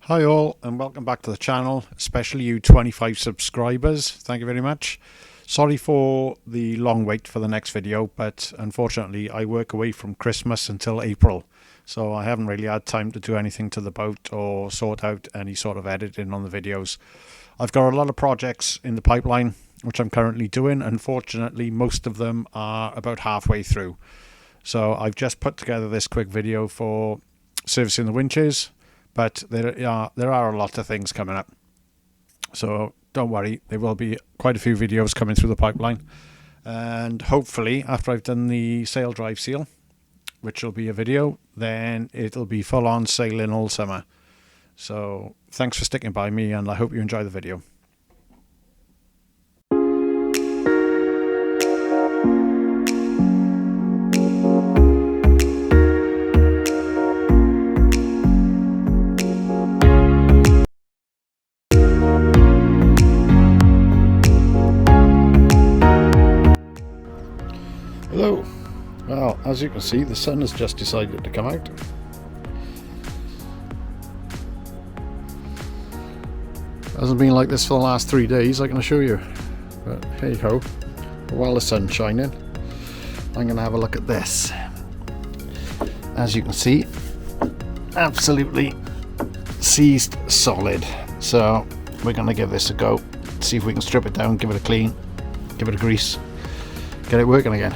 Hi all and welcome back to the channel, especially you 25 subscribers. Thank you very much. Sorry for the long wait for the next video, but unfortunately I work away from Christmas until April, so I haven't really had time to do anything to the boat or sort out any sort of editing on the videos. I've got a lot of projects in the pipeline which I'm currently doing. Unfortunately, most of them are about halfway through, so I've just put together this quick video for servicing the winches. But there are a lot of things coming up, so don't worry, there will be quite a few videos coming through the pipeline, and hopefully after I've done the Saildrive seal, which will be a video, then it'll be full on sailing all summer. So thanks for sticking by me, and I hope you enjoy the video. Hello. Well, as you can see, the sun has just decided to come out. Hasn't been like this for the last 3 days, I can assure you. But hey ho, while the sun's shining, I'm going to have a look at this. As you can see, absolutely seized solid. So we're going to give this a go, see if we can strip it down, give it a clean, give it a grease, get it working again.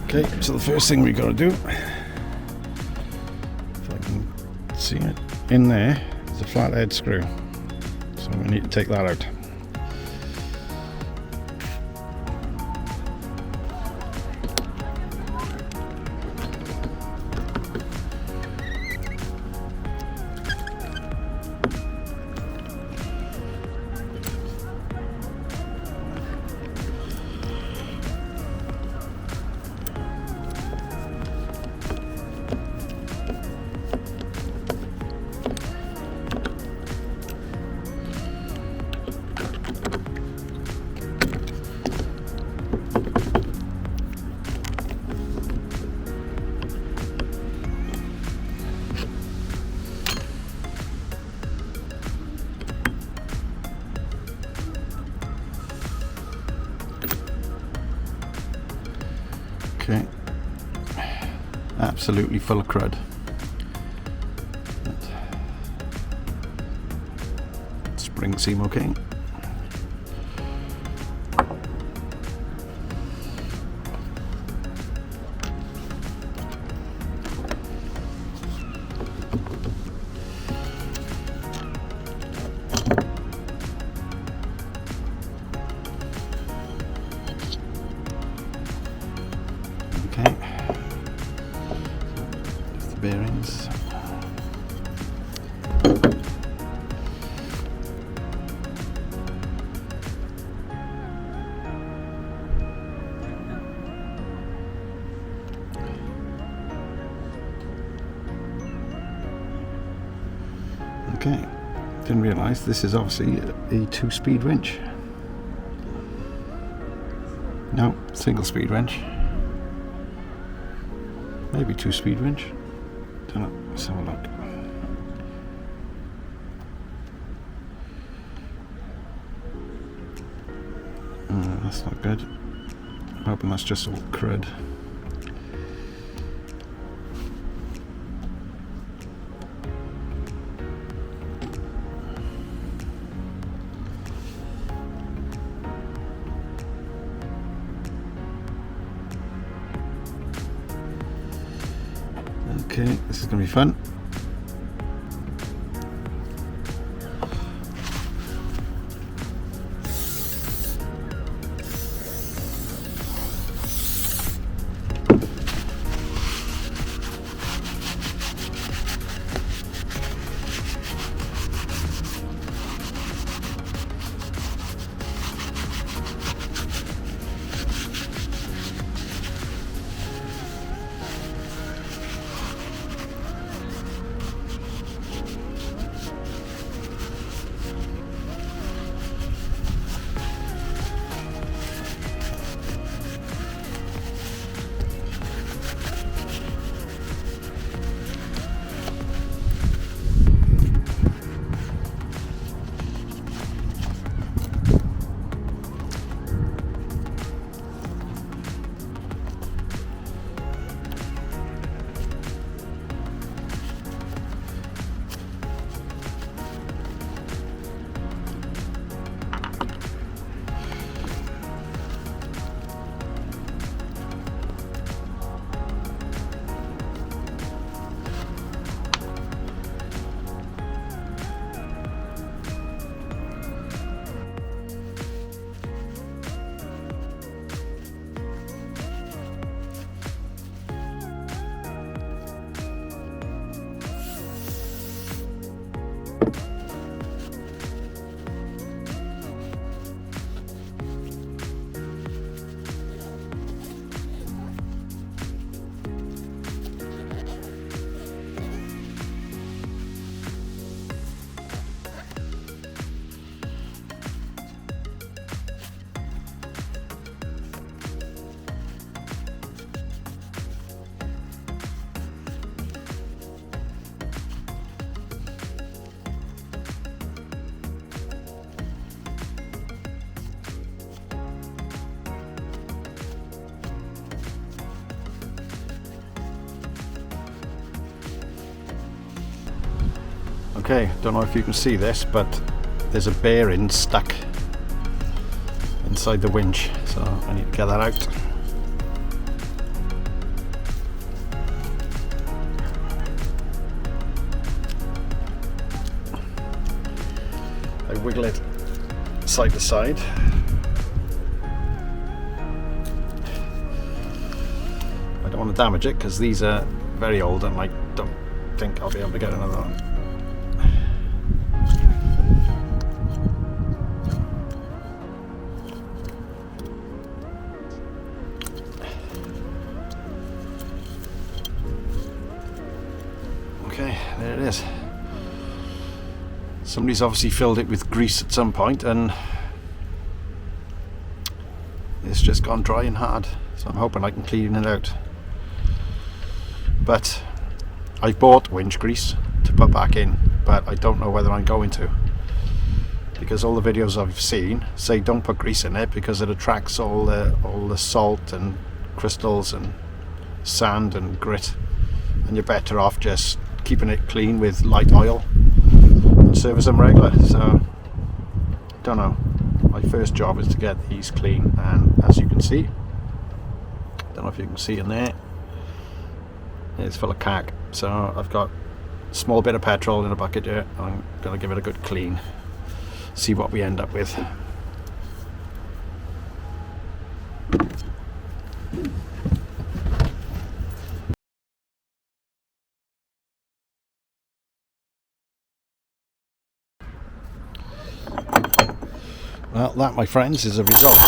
Okay, so the first thing we got to do, if I can see it, in there is a flathead screw, so we need to take that out. Okay, absolutely full of crud. Spring seam okay. Okay, just the bearings. Okay, didn't realise this is obviously a 2-speed wrench. No, single-speed wrench. Maybe 2-speed wrench. Don't know. Let's have a look. That's not good. I'm hoping that's just all crud. Okay, this is going to be fun. Okay, don't know if you can see this, but there's a bearing stuck inside the winch, so I need to get that out. I wiggle it side to side. I don't want to damage it because these are very old and I don't think I'll be able to get another one. Okay, there it is. Somebody's obviously filled it with grease at some point and it's just gone dry and hard, so I'm hoping I can clean it out. But I bought winch grease to put back in, but I don't know whether I'm going to, because all the videos I've seen say don't put grease in it because it attracts all the salt and crystals and sand and grit, and you're better off just keeping it clean with light oil and service them regular. So don't know, my first job is to get these clean, and as you can see, don't know if you can see in there, it's full of cack. So I've got a small bit of petrol in a bucket here. I'm going to give it a good clean, see what we end up with. Well, that, my friends, is a result